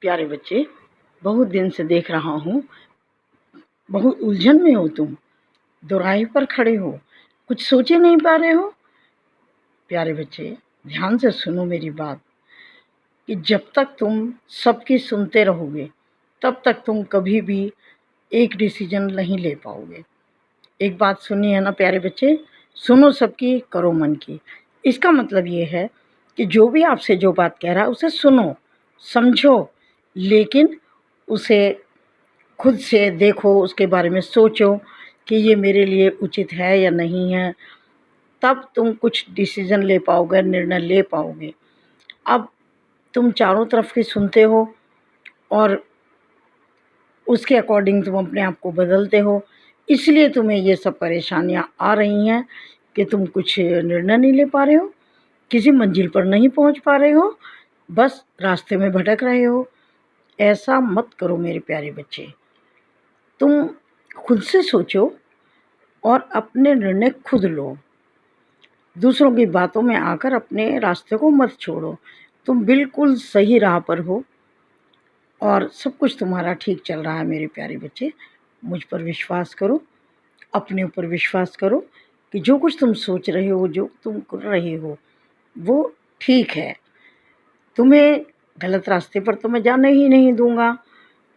प्यारे बच्चे, बहुत दिन से देख रहा हूँ, बहुत उलझन में हो तुम, दोराहे पर खड़े हो, कुछ सोचे नहीं पा रहे हो। प्यारे बच्चे, ध्यान से सुनो मेरी बात कि जब तक तुम सबकी सुनते रहोगे तब तक तुम कभी भी एक डिसीजन नहीं ले पाओगे। एक बात सुनी है ना प्यारे बच्चे, सुनो सबकी, करो मन की। इसका मतलब ये है कि जो भी आपसे जो बात कह रहा है उसे सुनो, समझो, लेकिन उसे खुद से देखो, उसके बारे में सोचो कि ये मेरे लिए उचित है या नहीं है, तब तुम कुछ डिसीज़न ले पाओगे, निर्णय ले पाओगे। अब तुम चारों तरफ की सुनते हो और उसके अकॉर्डिंग तुम अपने आप को बदलते हो, इसलिए तुम्हें ये सब परेशानियां आ रही हैं कि तुम कुछ निर्णय नहीं ले पा रहे हो, किसी मंजिल पर नहीं पहुंच पा रहे हो, बस रास्ते में भटक रहे हो। ऐसा मत करो मेरे प्यारे बच्चे। तुम खुद से सोचो और अपने निर्णय खुद लो। दूसरों की बातों में आकर अपने रास्ते को मत छोड़ो। तुम बिल्कुल सही राह पर हो और सब कुछ तुम्हारा ठीक चल रहा है मेरे प्यारे बच्चे। मुझ पर विश्वास करो, अपने ऊपर विश्वास करो कि जो कुछ तुम सोच रहे हो, जो तुम कर रहे हो, वो ठीक है। तुम्हें गलत रास्ते पर तो मैं जाने ही नहीं दूंगा,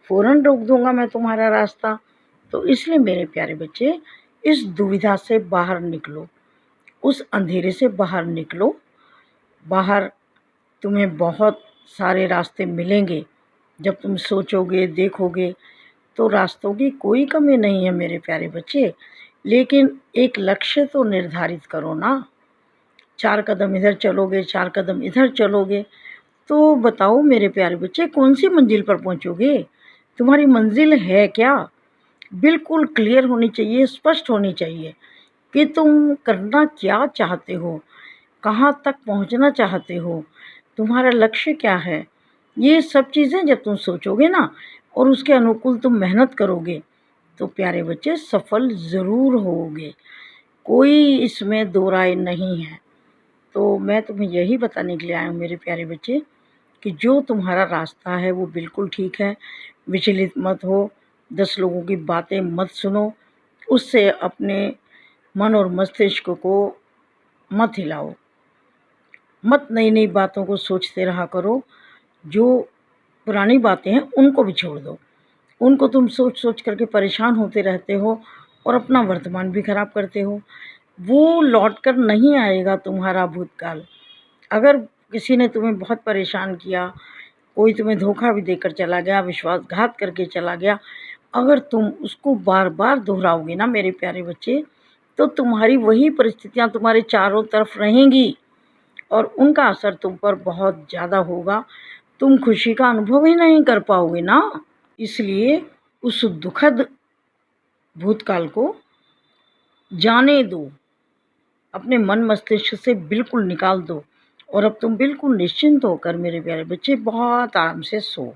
फ़ौरन रोक दूंगा मैं तुम्हारा रास्ता। तो इसलिए मेरे प्यारे बच्चे, इस दुविधा से बाहर निकलो, उस अंधेरे से बाहर निकलो। बाहर तुम्हें बहुत सारे रास्ते मिलेंगे। जब तुम सोचोगे, देखोगे, तो रास्तों की कोई कमी नहीं है मेरे प्यारे बच्चे। लेकिन एक लक्ष्य तो निर्धारित करो ना। 4 कदम इधर चलोगे, 4 कदम इधर चलोगे, तो बताओ मेरे प्यारे बच्चे, कौन सी मंजिल पर पहुंचोगे? तुम्हारी मंजिल है क्या? बिल्कुल क्लियर होनी चाहिए, स्पष्ट होनी चाहिए कि तुम करना क्या चाहते हो, कहाँ तक पहुंचना चाहते हो, तुम्हारा लक्ष्य क्या है। ये सब चीज़ें जब तुम सोचोगे ना और उसके अनुकूल तुम मेहनत करोगे, तो प्यारे बच्चे सफल ज़रूर होगे। कोई इसमें दो राय नहीं है। तो मैं तुम्हें यही बताने के लिए आया हूँ मेरे प्यारे बच्चे कि जो तुम्हारा रास्ता है वो बिल्कुल ठीक है। विचलित मत हो, 10 लोगों की बातें मत सुनो, उससे अपने मन और मस्तिष्क को मत हिलाओ। मत नई नई बातों को सोचते रहा करो। जो पुरानी बातें हैं उनको भी छोड़ दो। उनको तुम सोच सोच करके परेशान होते रहते हो और अपना वर्तमान भी खराब करते हो। वो लौट कर नहीं आएगा तुम्हारा भूतकाल। अगर किसी ने तुम्हें बहुत परेशान किया, कोई तुम्हें धोखा भी देकर चला गया, विश्वासघात करके चला गया, अगर तुम उसको बार बार दोहराओगे ना मेरे प्यारे बच्चे, तो तुम्हारी वही परिस्थितियाँ तुम्हारे चारों तरफ रहेंगी और उनका असर तुम पर बहुत ज़्यादा होगा। तुम खुशी का अनुभव ही नहीं कर पाओगे ना। इसलिए उस दुखद भूतकाल को जाने दो, अपने मन मस्तिष्क से बिल्कुल निकाल दो और अब तुम बिल्कुल निश्चिंत होकर मेरे प्यारे बच्चे बहुत आराम से सो।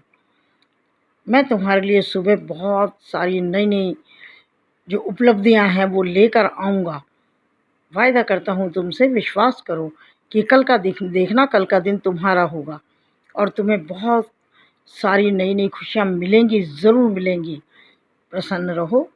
मैं तुम्हारे लिए सुबह बहुत सारी नई नई जो उपलब्धियां हैं वो लेकर आऊँगा। वायदा करता हूँ तुमसे, विश्वास करो कि कल का देखना, कल का दिन तुम्हारा होगा और तुम्हें बहुत सारी नई नई खुशियाँ मिलेंगी, ज़रूर मिलेंगी। प्रसन्न रहो।